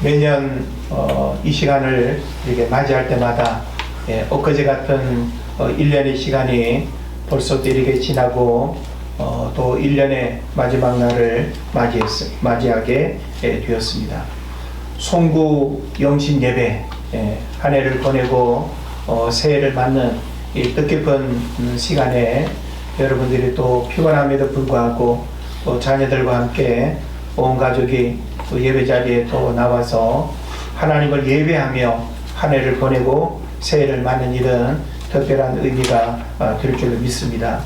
매년 이 시간을 이렇게 맞이할 때마다 엊그제 같은 1년의 시간이 벌써 또 이렇게 지나고 또 1년의 마지막 날을 맞이하게 되었습니다. 송구 영신 예배 한 해를 보내고 새해를 맞는 이 뜻깊은 시간에 여러분들이 또 피곤함에도 불구하고 또 자녀들과 함께 온 가족이 또 예배 자리에 또 나와서 하나님을 예배하며 한 해를 보내고 새해를 맞는 일은 특별한 의미가 될 줄로 믿습니다.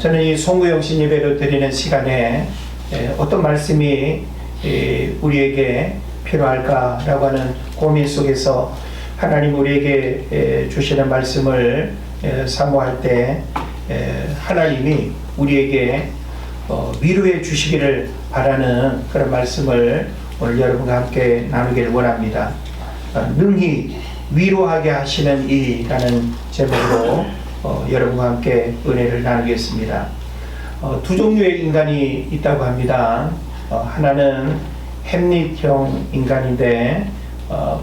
저는 이 송구영신 예배를 드리는 시간에 어떤 말씀이 우리에게 필요할까라고 하는 고민 속에서 하나님 우리에게 주시는 말씀을 사모할 때 하나님이 우리에게 위로해 주시기를 바라는 그런 말씀을 오늘 여러분과 함께 나누기를 원합니다. 능히 위로하게 하시는 이라는 제목으로 여러분과 함께 은혜를 나누겠습니다. 두 종류의 인간이 있다고 합니다. 하나는 햄릿형 인간인데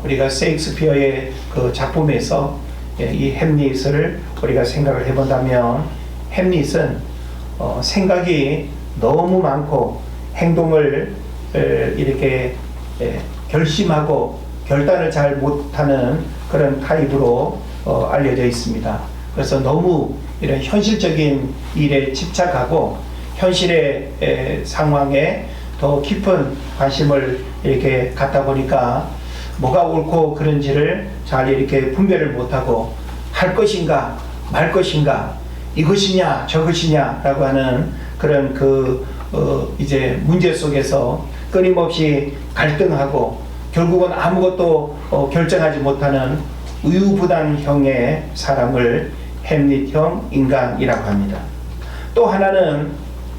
우리가 셰익스피어의 그 작품에서 이 햄릿을 우리가 생각을 해본다면 햄릿은 생각이 너무 많고 행동을 이렇게 결심하고 결단을 잘 못하는 그런 타입으로 알려져 있습니다. 그래서 너무 이런 현실적인 일에 집착하고 현실의 상황에 더 깊은 관심을 이렇게 갖다 보니까 뭐가 옳고 그른지를 잘 이렇게 분별을 못하고 할 것인가 말 것인가 이것이냐 저것이냐 라고 하는 그런 이제 문제 속에서 끊임없이 갈등하고 결국은 아무것도 결정하지 못하는 우유부단형의 사람을 햄릿형 인간이라고 합니다. 또 하나는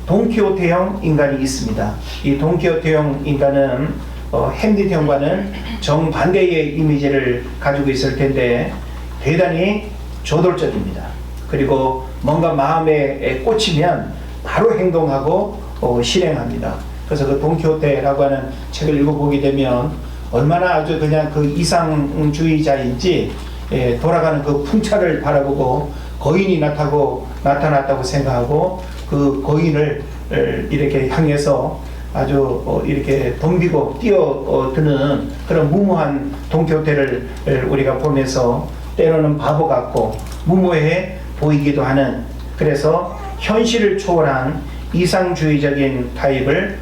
돈키호테형 인간이 있습니다. 이 돈키호테형 인간은 햄릿형과는 정반대의 이미지를 가지고 있을 텐데 대단히 저돌적입니다. 그리고 뭔가 마음에 꽂히면 바로 행동하고 실행합니다. 그래서 그 돈키호테라고 하는 책을 읽어보게 되면 얼마나 아주 그냥 그 이상주의자인지 돌아가는 그 풍차를 바라보고 거인이 나타났다고 생각하고 그 거인을 이렇게 향해서 아주 이렇게 덤비고 뛰어드는 그런 무모한 돈키호테를 우리가 보면서 때로는 바보 같고 무모해 보이기도 하는, 그래서 현실을 초월한 이상주의적인 타입을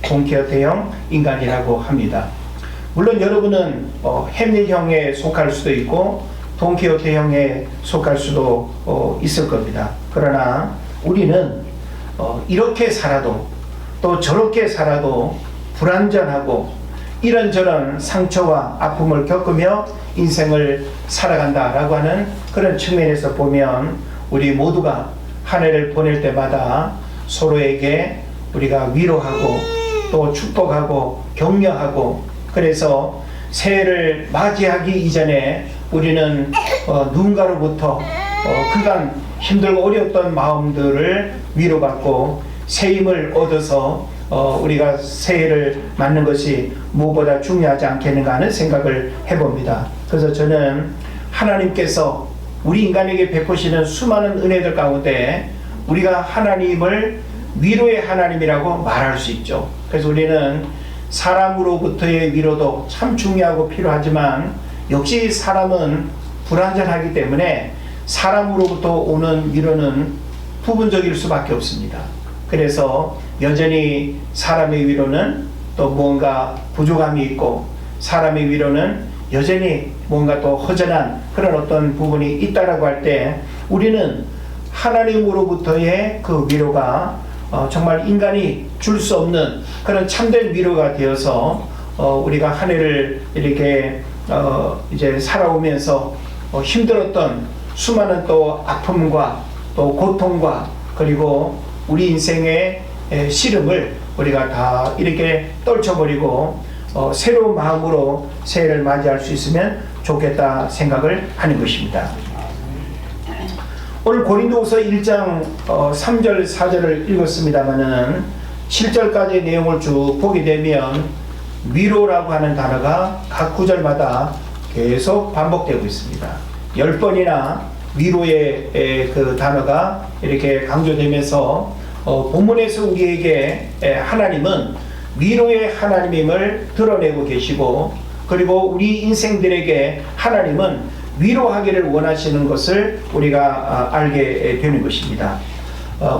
돈키호테형 인간이라고 합니다. 물론 여러분은 햄릿형에 속할 수도 있고 돈키호테형에 속할 수도 있을 겁니다. 그러나 우리는 이렇게 살아도 또 저렇게 살아도 불완전하고 이런저런 상처와 아픔을 겪으며 인생을 살아간다라고 하는 그런 측면에서 보면 우리 모두가 한 해를 보낼 때마다 서로에게 우리가 위로하고 또 축복하고 격려하고, 그래서 새해를 맞이하기 이전에 우리는 누군가로부터 그간 힘들고 어려웠던 마음들을 위로받고 새 힘을 얻어서 우리가 새해를 맞는 것이 무엇보다 중요하지 않겠는가 하는 생각을 해봅니다. 그래서 저는 하나님께서 우리 인간에게 베푸시는 수많은 은혜들 가운데 우리가 하나님을 위로의 하나님이라고 말할 수 있죠. 그래서 우리는 사람으로부터의 위로도 참 중요하고 필요하지만 역시 사람은 불완전하기 때문에 사람으로부터 오는 위로는 부분적일 수밖에 없습니다. 그래서 여전히 사람의 위로는 또 뭔가 부족함이 있고 사람의 위로는 여전히 뭔가 또 허전한 그런 어떤 부분이 있다라고 할 때 우리는 하나님으로부터의 그 위로가 정말 인간이 줄 수 없는 그런 참된 위로가 되어서 우리가 한 해를 이렇게 이제 살아오면서 힘들었던 수많은 또 아픔과 또 고통과 그리고 우리 인생의 시름을 우리가 다 이렇게 떨쳐버리고 새로운 마음으로 새해를 맞이할 수 있으면 좋겠다 생각을 하는 것입니다. 오늘 고린도후서 1장 3절 4절을 읽었습니다마는 7절까지의 내용을 쭉 보게 되면 위로라고 하는 단어가 각 구절마다 계속 반복되고 있습니다. 10번이나 위로의 그 단어가 이렇게 강조되면서 본문에서 우리에게 하나님은 위로의 하나님임을 드러내고 계시고, 그리고 우리 인생들에게 하나님은 위로하기를 원하시는 것을 우리가 알게 되는 것입니다.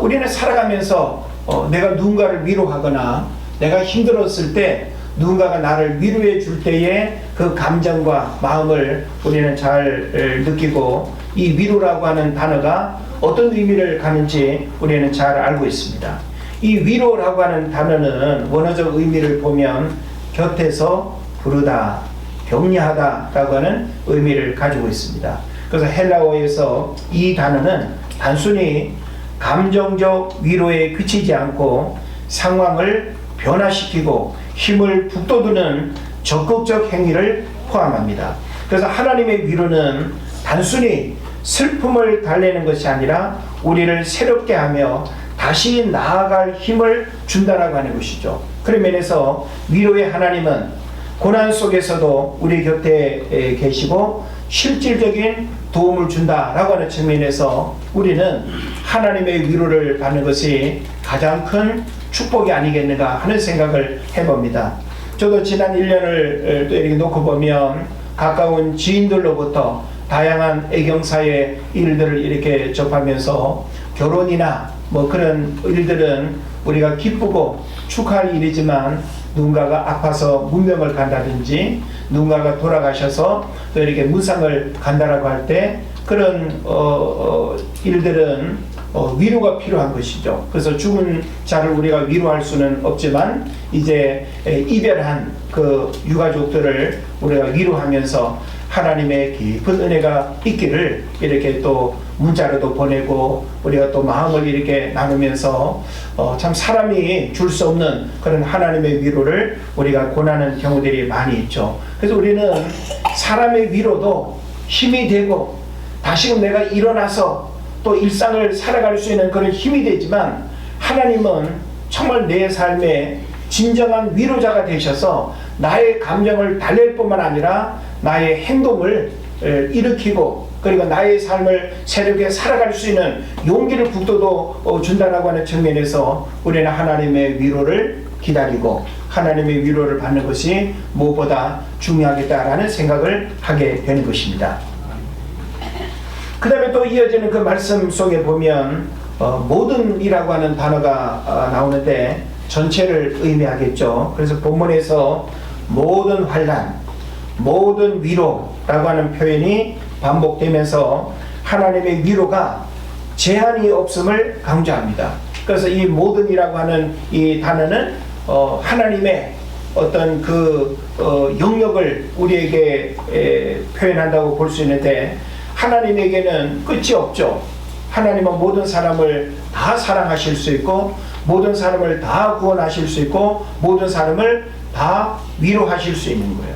우리는 살아가면서 내가 누군가를 위로하거나 내가 힘들었을 때 누군가가 나를 위로해 줄 때의 그 감정과 마음을 우리는 잘 느끼고, 이 위로라고 하는 단어가 어떤 의미를 가는지 우리는 잘 알고 있습니다. 이 위로라고 하는 단어는 원어적 의미를 보면 곁에서 부르다, 격려하다 라고 하는 의미를 가지고 있습니다. 그래서 헬라어에서 이 단어는 단순히 감정적 위로에 그치지 않고 상황을 변화시키고 힘을 북돋우는 적극적 행위를 포함합니다. 그래서 하나님의 위로는 단순히 슬픔을 달래는 것이 아니라 우리를 새롭게 하며 다시 나아갈 힘을 준다라고 하는 것이죠. 그런 면에서 위로의 하나님은 고난 속에서도 우리 곁에 계시고 실질적인 도움을 준다라고 하는 측면에서 우리는 하나님의 위로를 받는 것이 가장 큰 축복이 아니겠는가 하는 생각을 해봅니다. 저도 지난 1년을 또 이렇게 놓고 보면 가까운 지인들로부터 다양한 애경사의 일들을 이렇게 접하면서 결혼이나 뭐 그런 일들은 우리가 기쁘고 축하할 일이지만 누군가가 아파서 문병을 간다든지 누군가가 돌아가셔서 또 이렇게 무상을 간다라고 할 때 그런 일들은 위로가 필요한 것이죠. 그래서 죽은 자를 우리가 위로할 수는 없지만 이제 이별한 그 유가족들을 우리가 위로하면서 하나님의 깊은 은혜가 있기를 이렇게 또 문자로도 보내고 우리가 또 마음을 이렇게 나누면서 참 사람이 줄 수 없는 그런 하나님의 위로를 우리가 권하는 경우들이 많이 있죠. 그래서 우리는 사람의 위로도 힘이 되고 다시금 내가 일어나서 또 일상을 살아갈 수 있는 그런 힘이 되지만, 하나님은 정말 내 삶에 진정한 위로자가 되셔서 나의 감정을 달랠 뿐만 아니라 나의 행동을 일으키고 그리고 나의 삶을 새롭게 살아갈 수 있는 용기를 북돋워 준다라고 하는 측면에서 우리는 하나님의 위로를 기다리고 하나님의 위로를 받는 것이 무엇보다 중요하겠다라는 생각을 하게 되는 것입니다. 그 다음에 또 이어지는 그 말씀 속에 보면 모든이라고 하는 단어가 나오는데 전체를 의미하겠죠. 그래서 본문에서 모든 환난, 모든 위로라고 하는 표현이 반복되면서 하나님의 위로가 제한이 없음을 강조합니다. 그래서 이 모든이라고 하는 이 단어는 하나님의 어떤 그 영역을 우리에게 표현한다고 볼 수 있는데, 하나님에게는 끝이 없죠. 하나님은 모든 사람을 다 사랑하실 수 있고 모든 사람을 다 구원하실 수 있고 모든 사람을 다 위로하실 수 있는 거예요.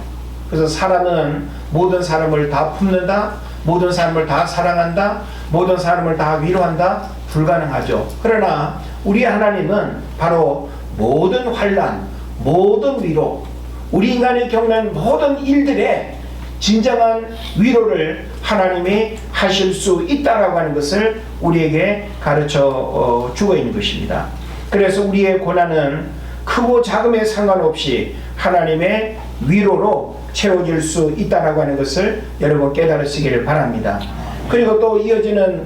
그래서 사람은 모든 사람을 다 품는다, 모든 사람을 다 사랑한다, 모든 사람을 다 위로한다, 불가능하죠. 그러나 우리 하나님은 바로 모든 환난, 모든 위로, 우리 인간이 겪는 모든 일들에 진정한 위로를 하나님이 하실 수 있다라고 하는 것을 우리에게 가르쳐 주고 있는 것입니다. 그래서 우리의 고난은 크고 작음에 상관없이 하나님의 위로로 채워질 수 있다라고 하는 것을 여러분 깨달으시기를 바랍니다. 그리고 또 이어지는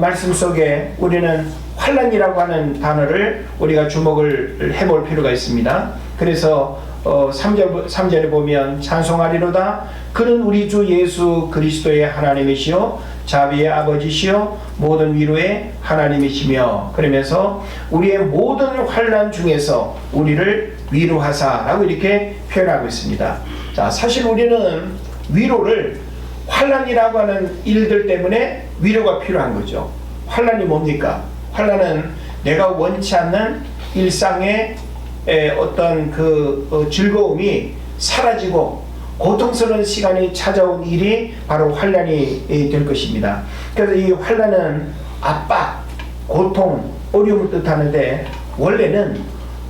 말씀 속에 우리는 환난이라고 하는 단어를 우리가 주목을 해볼 필요가 있습니다. 그래서 3절에 보면 찬송하리로다 그는 우리 주 예수 그리스도의 하나님이시요 자비의 아버지시요 모든 위로의 하나님이시며, 그러면서 우리의 모든 환난 중에서 우리를 위로하사라고 이렇게 표현하고 있습니다. 자, 사실 우리는 위로를 환난이라고 하는 일들 때문에 위로가 필요한 거죠. 환난이 뭡니까? 환난은 내가 원치 않는 일상의 어떤 그 즐거움이 사라지고 고통스러운 시간이 찾아온 일이 바로 환난이 될 것입니다. 그래서 이 환난은 압박, 고통, 어려움을 뜻하는데 원래는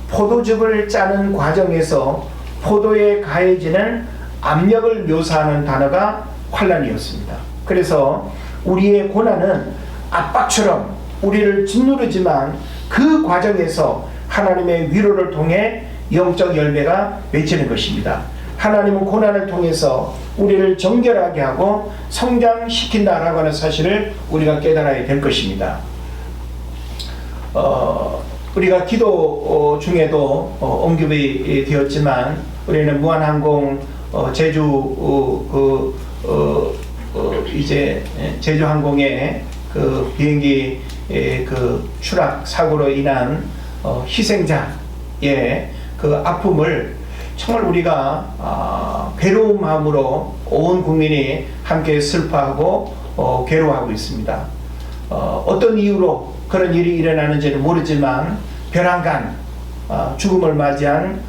포도즙을 짜는 과정에서 포도에 가해지는 압력을 묘사하는 단어가 환난이었습니다. 그래서 우리의 고난은 압박처럼 우리를 짓누르지만 그 과정에서 하나님의 위로를 통해 영적 열매가 맺히는 것입니다. 하나님은 고난을 통해서 우리를 정결하게 하고 성장시킨다라고 하는 사실을 우리가 깨달아야 될 것입니다. 우리가 기도 중에도 언급이 되었지만 우리는 무한항공 제주 이제 제주항공의 그 비행기 그 추락 사고로 인한 희생자의 그 아픔을 정말 우리가 괴로운 마음으로 온 국민이 함께 슬퍼하고 괴로워하고 있습니다. 어떤 이유로 그런 일이 일어나는지는 모르지만 벼랑간 죽음을 맞이한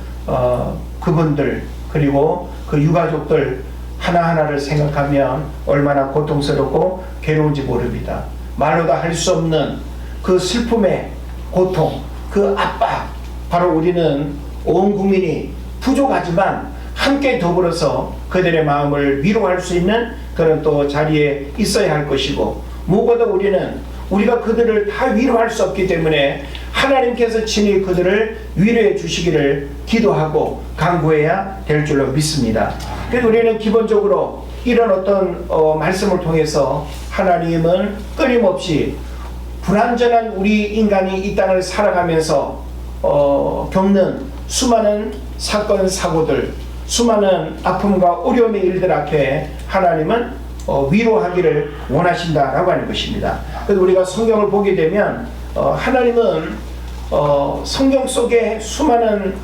그분들 그리고 그 유가족들 하나하나를 생각하면 얼마나 고통스럽고 괴로운지 모릅니다. 말로 다 할 수 없는 그 슬픔의 고통, 그 압박, 바로 우리는 온 국민이 부족하지만 함께 더불어서 그들의 마음을 위로할 수 있는 그런 또 자리에 있어야 할 것이고, 무엇보다 우리는 우리가 그들을 다 위로할 수 없기 때문에 하나님께서 친히 그들을 위로해 주시기를 기도하고 간구해야 될 줄로 믿습니다. 그래서 우리는 기본적으로 이런 어떤 말씀을 통해서 하나님은 끊임없이 불완전한 우리 인간이 이 땅을 살아가면서 겪는 수많은 사건 사고들, 수많은 아픔과 어려움의 일들 앞에 하나님은 위로하기를 원하신다라고 하는 것입니다. 그래서 우리가 성경을 보게 되면 하나님은 성경 속에 수많은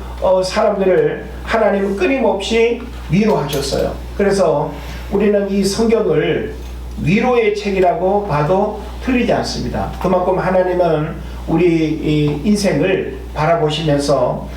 사람들을 하나님은 끊임없이 위로하셨어요. 그래서 우리는 이 성경을 위로의 책이라고 봐도 틀리지 않습니다. 그만큼 하나님은 우리 이 인생을 바라보시면서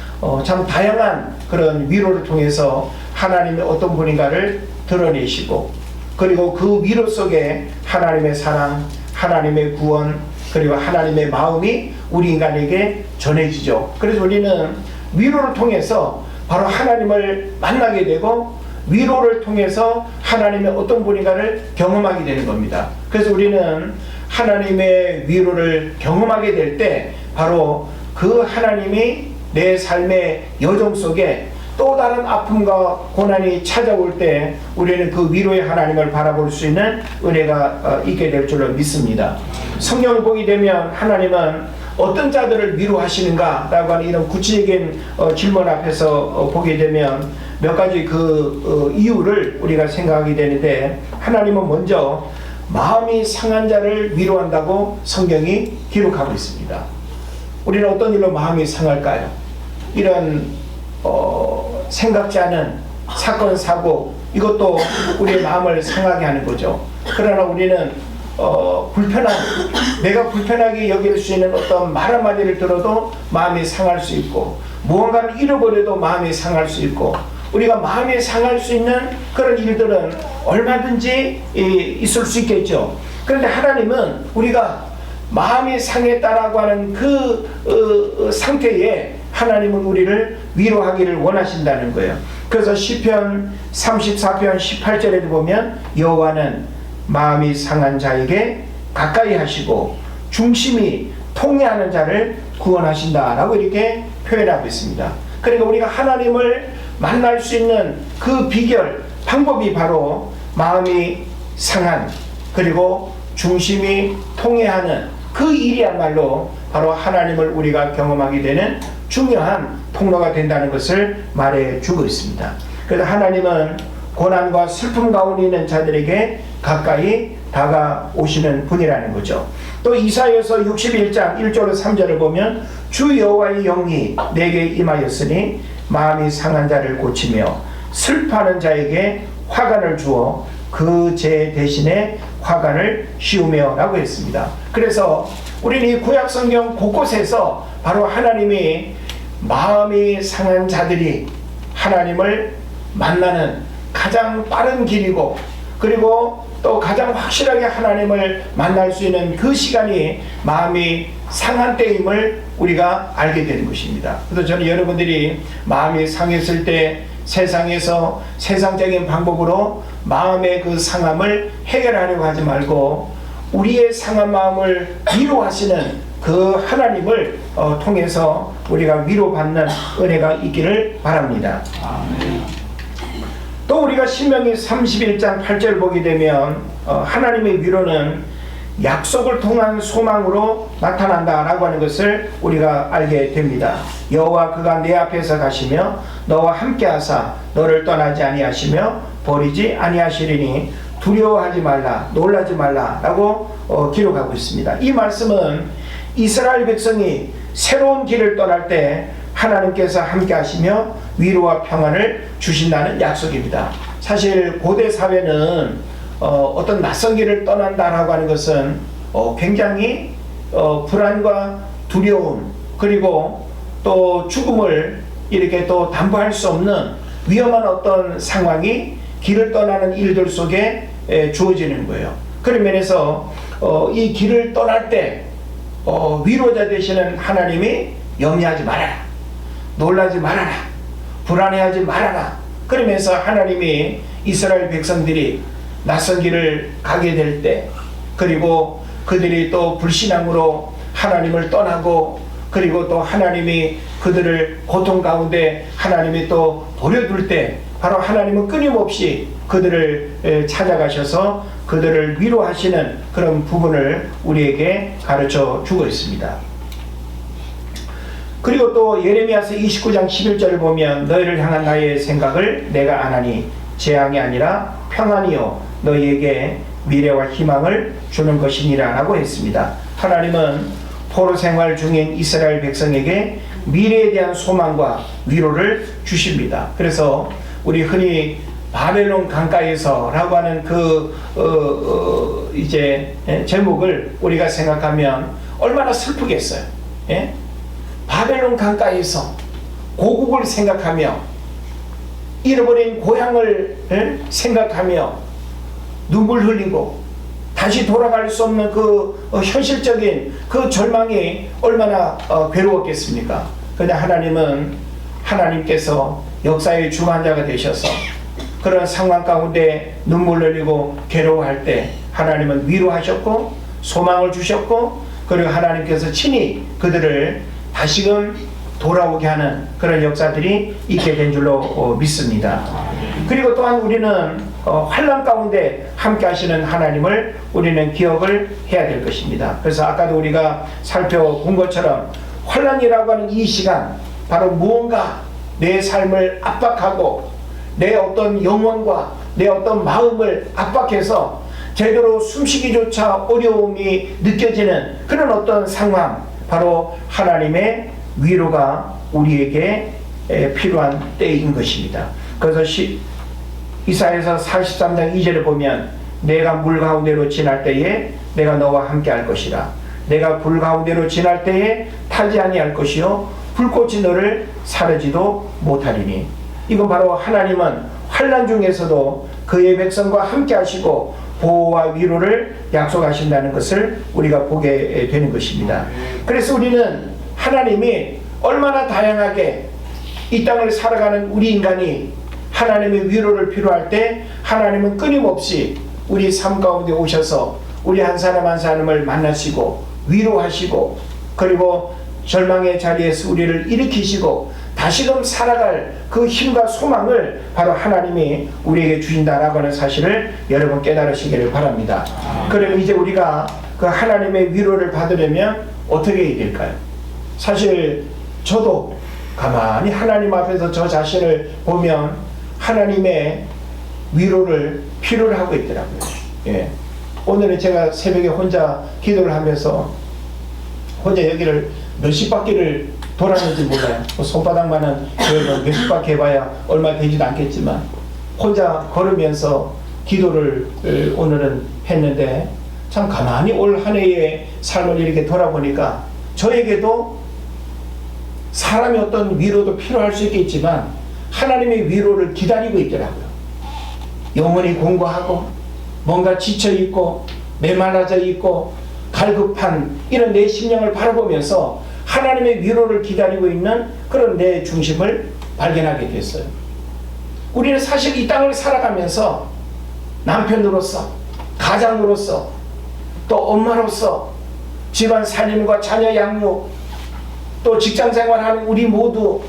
참 다양한 그런 위로를 통해서 하나님의 어떤 분인가를 드러내시고, 그리고 그 위로 속에 하나님의 사랑, 하나님의 구원, 그리고 하나님의 마음이 우리 인간에게 전해지죠. 그래서 우리는 위로를 통해서 바로 하나님을 만나게 되고, 위로를 통해서 하나님의 어떤 분인가를 경험하게 되는 겁니다. 그래서 우리는 하나님의 위로를 경험하게 될 때 바로 그 하나님이 내 삶의 여정 속에 또 다른 아픔과 고난이 찾아올 때 우리는 그 위로의 하나님을 바라볼 수 있는 은혜가 있게 될 줄로 믿습니다. 성경을 보게 되면 하나님은 어떤 자들을 위로하시는가 라고 하는 이런 구체적인 질문 앞에서 보게 되면 몇 가지 그 이유를 우리가 생각하게 되는데, 하나님은 먼저 마음이 상한 자를 위로한다고 성경이 기록하고 있습니다. 우리는 어떤 일로 마음이 상할까요? 이런 생각지 않은 사건 사고, 이것도 우리의 마음을 상하게 하는 거죠. 그러나 우리는 내가 불편하게 여길 수 있는 어떤 말 한마디를 들어도 마음이 상할 수 있고, 무언가를 잃어버려도 마음이 상할 수 있고, 우리가 마음이 상할 수 있는 그런 일들은 얼마든지 있을 수 있겠죠. 그런데 하나님은 우리가 마음이 상했다라고 하는 그 상태에 하나님은 우리를 위로하기를 원하신다는 거예요. 그래서 시편 34편 18절에도 보면 여호와는 마음이 상한 자에게 가까이 하시고 중심이 통해하는 자를 구원하신다라고 이렇게 표현하고 있습니다. 그러니까 우리가 하나님을 만날 수 있는 그 비결, 방법이 바로 마음이 상한, 그리고 중심이 통해하는 그 일이야말로 바로 하나님을 우리가 경험하게 되는 중요한 통로가 된다는 것을 말해주고 있습니다. 그래서 하나님은 고난과 슬픔 가운데 있는 자들에게 가까이 다가오시는 분이라는 거죠. 또 이사야서 61장 1절로 3절을 보면 주 여호와의 영이 내게 임하였으니 마음이 상한 자를 고치며 슬퍼하는 자에게 화관을 주어 그 죄 대신에 화관을 씌우며 라고 했습니다. 그래서 우리는 이 구약성경 곳곳에서 바로 하나님이 마음이 상한 자들이 하나님을 만나는 가장 빠른 길이고 그리고 또 가장 확실하게 하나님을 만날 수 있는 그 시간이 마음이 상한 때임을 우리가 알게 되는 것입니다. 그래서 저는 여러분들이 마음이 상했을 때 세상에서 세상적인 방법으로 마음의 그 상함을 해결하려고 하지 말고 우리의 상한 마음을 위로하시는 그 하나님을 통해서 우리가 위로받는 은혜가 있기를 바랍니다. 또 우리가 신명기 31장 8절 보게 되면 하나님의 위로는 약속을 통한 소망으로 나타난다라고 하는 것을 우리가 알게 됩니다. 여호와 그가 내 앞에서 가시며 너와 함께하사 너를 떠나지 아니하시며 버리지 아니하시리니 두려워하지 말라 놀라지 말라라고 기록하고 있습니다. 이 말씀은 이스라엘 백성이 새로운 길을 떠날 때 하나님께서 함께하시며 위로와 평안을 주신다는 약속입니다. 사실 고대 사회는 어떤 낯선 길을 떠난다라고 하는 것은 굉장히 불안과 두려움 그리고 또 죽음을 이렇게 또 담보할 수 없는 위험한 어떤 상황이 길을 떠나는 일들 속에 주어지는 거예요. 그런 면에서 이 길을 떠날 때 위로자 되시는 하나님이 염려하지 말아라, 놀라지 말아라, 불안해하지 말아라. 그러면서 하나님이 이스라엘 백성들이 낯선 길을 가게 될 때 그리고 그들이 또 불신앙으로 하나님을 떠나고 그리고 또 하나님이 그들을 고통 가운데 하나님이 또 버려둘 때 바로 하나님은 끊임없이 그들을 찾아가셔서 그들을 위로하시는 그런 부분을 우리에게 가르쳐 주고 있습니다. 그리고 또 예레미야서 29장 11절을 보면 너희를 향한 나의 생각을 내가 아나니 재앙이 아니라 평안이요 너희에게 미래와 희망을 주는 것이니라 라고 했습니다. 하나님은 포로 생활 중인 이스라엘 백성에게 미래에 대한 소망과 위로를 주십니다. 그래서 우리 흔히 바벨론 강가에서 라고 하는 이제 제목을 우리가 생각하면 얼마나 슬프겠어요. 예? 바벨론 강가에서 고국을 생각하며 잃어버린 고향을 생각하며 눈물 흘리고 다시 돌아갈 수 없는 그 현실적인 그 절망이 얼마나 괴로웠겠습니까? 그러나 하나님은 하나님께서 역사의 주관자가 되셔서 그런 상황 가운데 눈물 흘리고 괴로워할 때 하나님은 위로하셨고 소망을 주셨고 그리고 하나님께서 친히 그들을 다시금 돌아오게 하는 그런 역사들이 있게 된 줄로 믿습니다. 그리고 또한 우리는 환난 가운데 함께 하시는 하나님을 우리는 기억을 해야 될 것입니다. 그래서 아까도 우리가 살펴본 것처럼 환난이라고 하는 이 시간 바로 무언가 내 삶을 압박하고 내 어떤 영혼과 내 어떤 마음을 압박해서 제대로 숨쉬기조차 어려움이 느껴지는 그런 어떤 상황 바로 하나님의 위로가 우리에게 필요한 때인 것입니다. 그래서 이사야서 43장 2절에 보면 내가 물 가운데로 지날 때에 내가 너와 함께 할 것이라 내가 불 가운데로 지날 때에 타지 아니할 것이요 불꽃이 너를 사르지도 못하리니 이건 바로 하나님은 환난 중에서도 그의 백성과 함께 하시고 보호와 위로를 약속하신다는 것을 우리가 보게 되는 것입니다. 그래서 우리는 하나님이 얼마나 다양하게 이 땅을 살아가는 우리 인간이 하나님의 위로를 필요할 때 하나님은 끊임없이 우리 삶 가운데 오셔서 우리 한 사람 한 사람을 만나시고 위로하시고 그리고 절망의 자리에서 우리를 일으키시고 다시금 살아갈 그 힘과 소망을 바로 하나님이 우리에게 주신다라고 하는 사실을 여러분 깨달으시기를 바랍니다. 그러면 이제 우리가 그 하나님의 위로를 받으려면 어떻게 해야 될까요? 사실 저도 가만히 하나님 앞에서 저 자신을 보면 하나님의 위로를 필요로 하고 있더라고요. 예. 오늘은 제가 새벽에 혼자 기도를 하면서 혼자 여기를 몇십 바퀴를 돌았는지 몰라요. 손바닥만한 몇십 바퀴 해봐야 얼마 되지도 않겠지만 혼자 걸으면서 기도를 오늘은 했는데 참 가만히 올 한 해의 삶을 이렇게 돌아보니까 저에게도 사람의 어떤 위로도 필요할 수 있겠지만 하나님의 위로를 기다리고 있더라고요. 영원히 공고하고 뭔가 지쳐있고 메말라져 있고 갈급한 이런 내 심령을 바라보면서 하나님의 위로를 기다리고 있는 그런 내 중심을 발견하게 됐어요. 우리는 사실 이 땅을 살아가면서 남편으로서, 가장으로서, 또 엄마로서, 집안 살림과 자녀 양육, 또 직장생활하는 우리 모두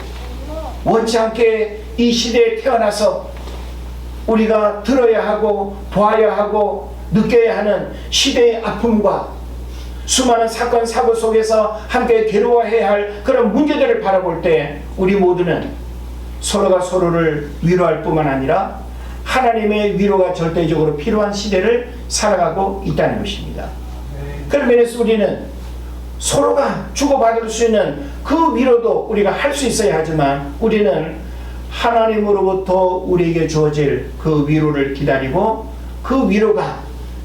원치 않게 이 시대에 태어나서 우리가 들어야 하고 보아야 하고 느껴야 하는 시대의 아픔과 수많은 사건 사고 속에서 함께 괴로워해야 할 그런 문제들을 바라볼 때 우리 모두는 서로가 서로를 위로할 뿐만 아니라 하나님의 위로가 절대적으로 필요한 시대를 살아가고 있다는 것입니다. 그런 면에서 우리는 서로가 주고받을 수 있는 그 위로도 우리가 할 수 있어야 하지만 우리는 하나님으로부터 우리에게 주어질 그 위로를 기다리고 그 위로가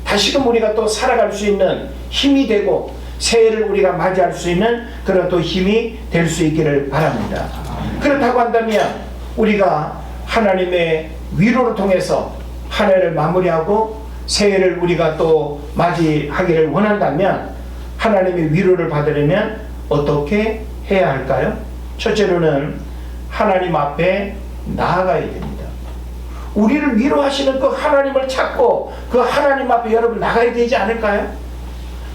다시금 우리가 또 살아갈 수 있는 힘이 되고 새해를 우리가 맞이할 수 있는 그런 또 힘이 될 수 있기를 바랍니다. 그렇다고 한다면 우리가 하나님의 위로를 통해서 한 해를 마무리하고 새해를 우리가 또 맞이하기를 원한다면 하나님의 위로를 받으려면 어떻게 해야 할까요? 첫째로는 하나님 앞에 나아가야 됩니다. 우리를 위로하시는 그 하나님을 찾고 그 하나님 앞에 여러분 나가야 되지 않을까요?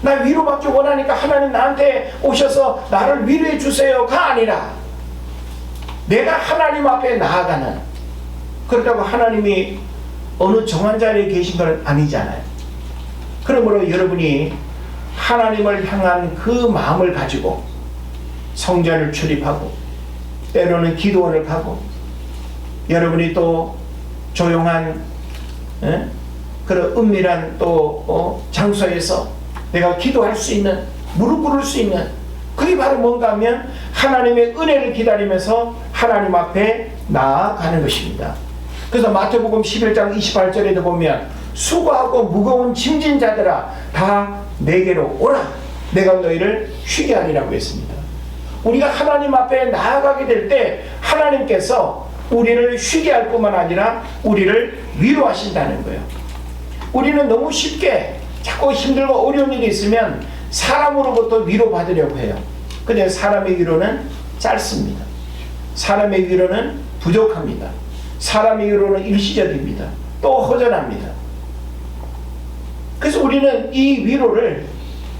나 위로받기 원하니까 하나님 나한테 오셔서 나를 위로해 주세요가 아니라 내가 하나님 앞에 나아가는, 그렇다고 하나님이 어느 정한 자리에 계신 건 아니잖아요. 그러므로 여러분이 하나님을 향한 그 마음을 가지고 성전을 출입하고 때로는 기도원을 가고 여러분이 또 조용한 그런 은밀한 또 장소에서 내가 기도할 수 있는, 무릎 꿇을 수 있는, 그게 바로 뭔가 하면 하나님의 은혜를 기다리면서 하나님 앞에 나아가는 것입니다. 그래서 마태복음 11장 28절에도 보면 수고하고 무거운 짐진 자들아 다 내게로 오라, 내가 너희를 쉬게 하리라고 했습니다. 우리가 하나님 앞에 나아가게 될 때 하나님께서 우리를 쉬게 할 뿐만 아니라 우리를 위로하신다는 거예요. 우리는 너무 쉽게 자꾸 힘들고 어려운 일이 있으면 사람으로부터 위로받으려고 해요. 근데 사람의 위로는 짧습니다. 사람의 위로는 부족합니다. 사람의 위로는 일시적입니다. 또 허전합니다. 그래서 우리는 이 위로를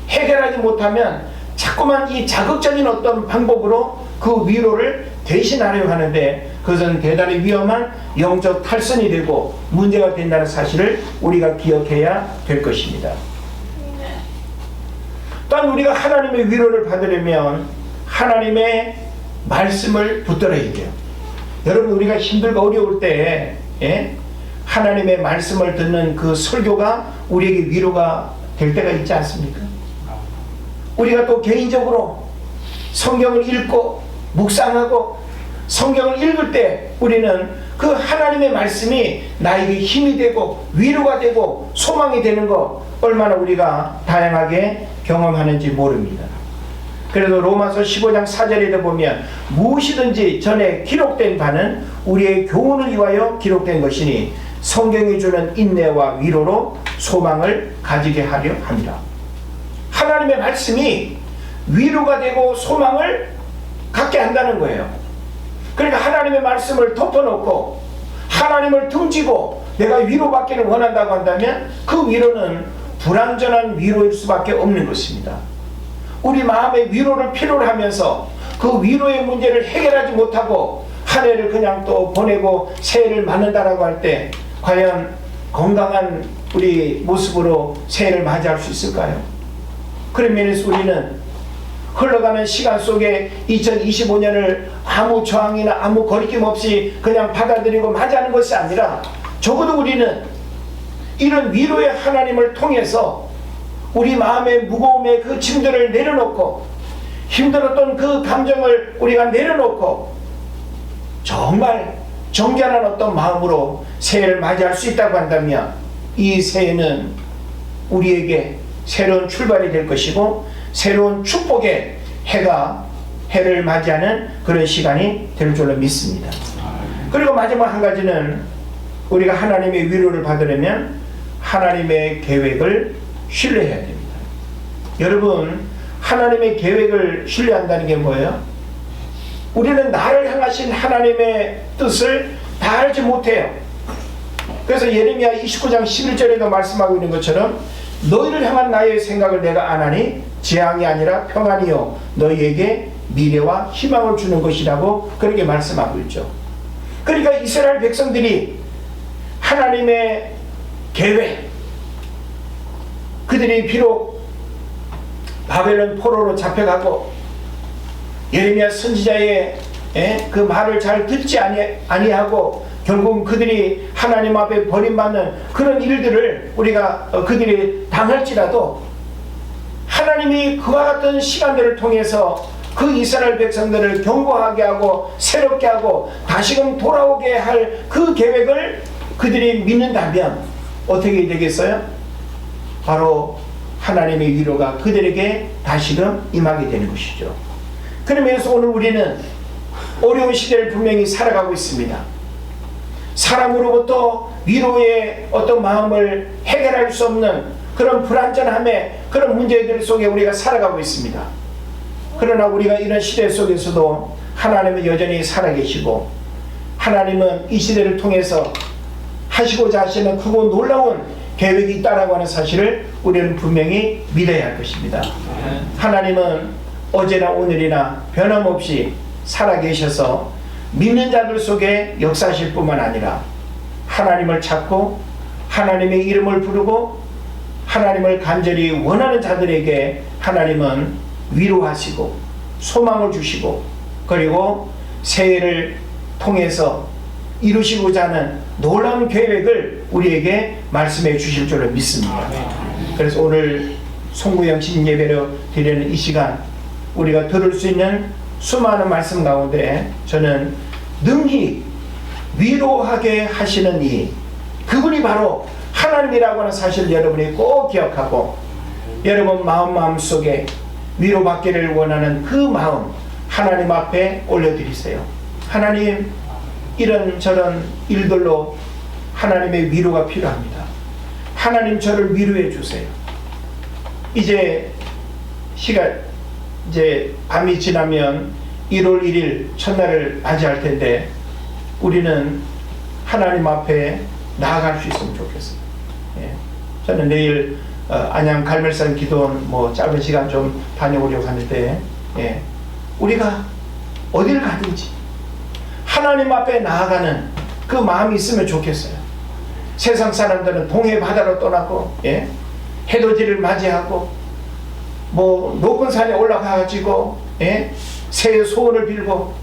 해결하지 못하면 자꾸만 이 자극적인 어떤 방법으로 그 위로를 대신하려고 하는데 그것은 대단히 위험한 영적 탈선이 되고 문제가 된다는 사실을 우리가 기억해야 될 것입니다. 또한 우리가 하나님의 위로를 받으려면 하나님의 말씀을 붙들어야 돼요. 여러분, 우리가 힘들고 어려울 때 하나님의 말씀을 듣는 그 설교가 우리에게 위로가 될 때가 있지 않습니까? 우리가 또 개인적으로 성경을 읽고 묵상하고 성경을 읽을 때 우리는 그 하나님의 말씀이 나에게 힘이 되고 위로가 되고 소망이 되는 것 얼마나 우리가 다양하게 경험하는지 모릅니다. 그래서 로마서 15장 4절에도 보면 무엇이든지 전에 기록된 바는 우리의 교훈을 위하여 기록된 것이니 성경이 주는 인내와 위로로 소망을 가지게 하려 합니다. 하나님의 말씀이 위로가 되고 소망을 갖게 한다는 거예요. 그러니까 하나님의 말씀을 덮어놓고 하나님을 등지고 내가 위로받기를 원한다고 한다면 그 위로는 불완전한 위로일 수밖에 없는 것입니다. 우리 마음의 위로를 필요로 하면서 그 위로의 문제를 해결하지 못하고 한 해를 그냥 또 보내고 새해를 맞는다라고 할 때 과연 건강한 우리 모습으로 새해를 맞이할 수 있을까요? 그런 면에서 우리는 흘러가는 시간 속에 2025년을 아무 저항이나 아무 거리낌 없이 그냥 받아들이고 맞이하는 것이 아니라 적어도 우리는 이런 위로의 하나님을 통해서 우리 마음의 무거움의 그 짐들을 내려놓고 힘들었던 그 감정을 우리가 내려놓고 정말 정결한 어떤 마음으로 새해를 맞이할 수 있다고 한다면 이 새해는 우리에게 새로운 출발이 될 것이고 새로운 축복의 해를 맞이하는 그런 시간이 될 줄로 믿습니다. 그리고 마지막 한 가지는 우리가 하나님의 위로를 받으려면 하나님의 계획을 신뢰해야 됩니다. 여러분, 하나님의 계획을 신뢰한다는 게 뭐예요? 우리는 나를 향하신 하나님의 뜻을 다 알지 못해요. 그래서 예레미야 29장 11절에도 말씀하고 있는 것처럼 너희를 향한 나의 생각을 내가 아나니 재앙이 아니라 평안이요 너희에게 미래와 희망을 주는 것이라고 그렇게 말씀하고 있죠. 그러니까 이스라엘 백성들이 하나님의 계획, 그들이 비록 바벨론 포로로 잡혀가고 예레미야 선지자의 그 말을 잘 듣지 아니하고 결국 그들이 하나님 앞에 버림받는 그런 일들을 우리가 그들이 당할지라도 하나님이 그와 같은 시간들을 통해서 그 이스라엘 백성들을 견고하게 하고 새롭게 하고 다시금 돌아오게 할 그 계획을 그들이 믿는다면 어떻게 되겠어요? 바로 하나님의 위로가 그들에게 다시금 임하게 되는 것이죠. 그러면서 오늘 우리는 어려운 시대를 분명히 살아가고 있습니다. 사람으로부터 위로의 어떤 마음을 해결할 수 없는 그런 불완전함의 그런 문제들 속에 우리가 살아가고 있습니다. 그러나 우리가 이런 시대 속에서도 하나님은 여전히 살아계시고 하나님은 이 시대를 통해서 하시고자 하시는 크고 놀라운 계획이 있다라고 하는 사실을 우리는 분명히 믿어야 할 것입니다. 하나님은 어제나 오늘이나 변함없이 살아계셔서 믿는 자들 속에 역사하실 뿐만 아니라 하나님을 찾고 하나님의 이름을 부르고 하나님을 간절히 원하는 자들에게 하나님은 위로하시고 소망을 주시고 그리고 새해를 통해서 이루시고자 하는 놀라운 계획을 우리에게 말씀해 주실 줄을 믿습니다. 그래서 오늘 송구영 신 예배로 드리는 이 시간 우리가 들을 수 있는 수많은 말씀 가운데 저는 능히 위로하게 하시는 이 그분이 바로 하나님이라고 하는 사실을 여러분이 꼭 기억하고 여러분 마음 속에 위로받기를 원하는 그 마음 하나님 앞에 올려드리세요. 하나님, 이런저런 일들로 하나님의 위로가 필요합니다. 하나님 저를 위로해 주세요. 이제 밤이 지나면 1월 1일 첫날을 맞이할 텐데 우리는 하나님 앞에 나아갈 수 있으면 좋겠어요. 저는 내일 안양 갈멜산 기도원 짧은 시간 좀 다녀오려고 하는데 우리가 어딜 가든지 하나님 앞에 나아가는 그 마음이 있으면 좋겠어요. 세상 사람들은 동해 바다로 떠나고 해돋이를 맞이하고 높은 산에 올라가가지고 새해 소원을 빌고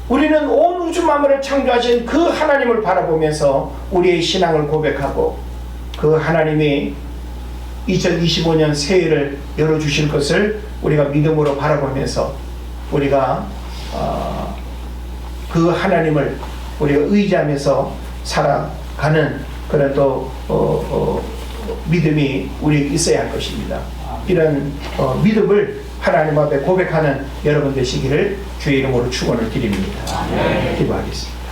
우리는 온 우주 만물을 창조하신 그 하나님을 바라보면서 우리의 신앙을 고백하고 그 하나님이 2025년 새해를 열어주실 것을 우리가 믿음으로 바라보면서 우리가 그 하나님을 우리가 의지하면서 살아가는 그런 또 믿음이 우리에게 있어야 할 것입니다. 이런 믿음을 하나님 앞에 고백하는 여러분 되시기를 주의 이름으로 축원을 드립니다. 기도하겠습니다.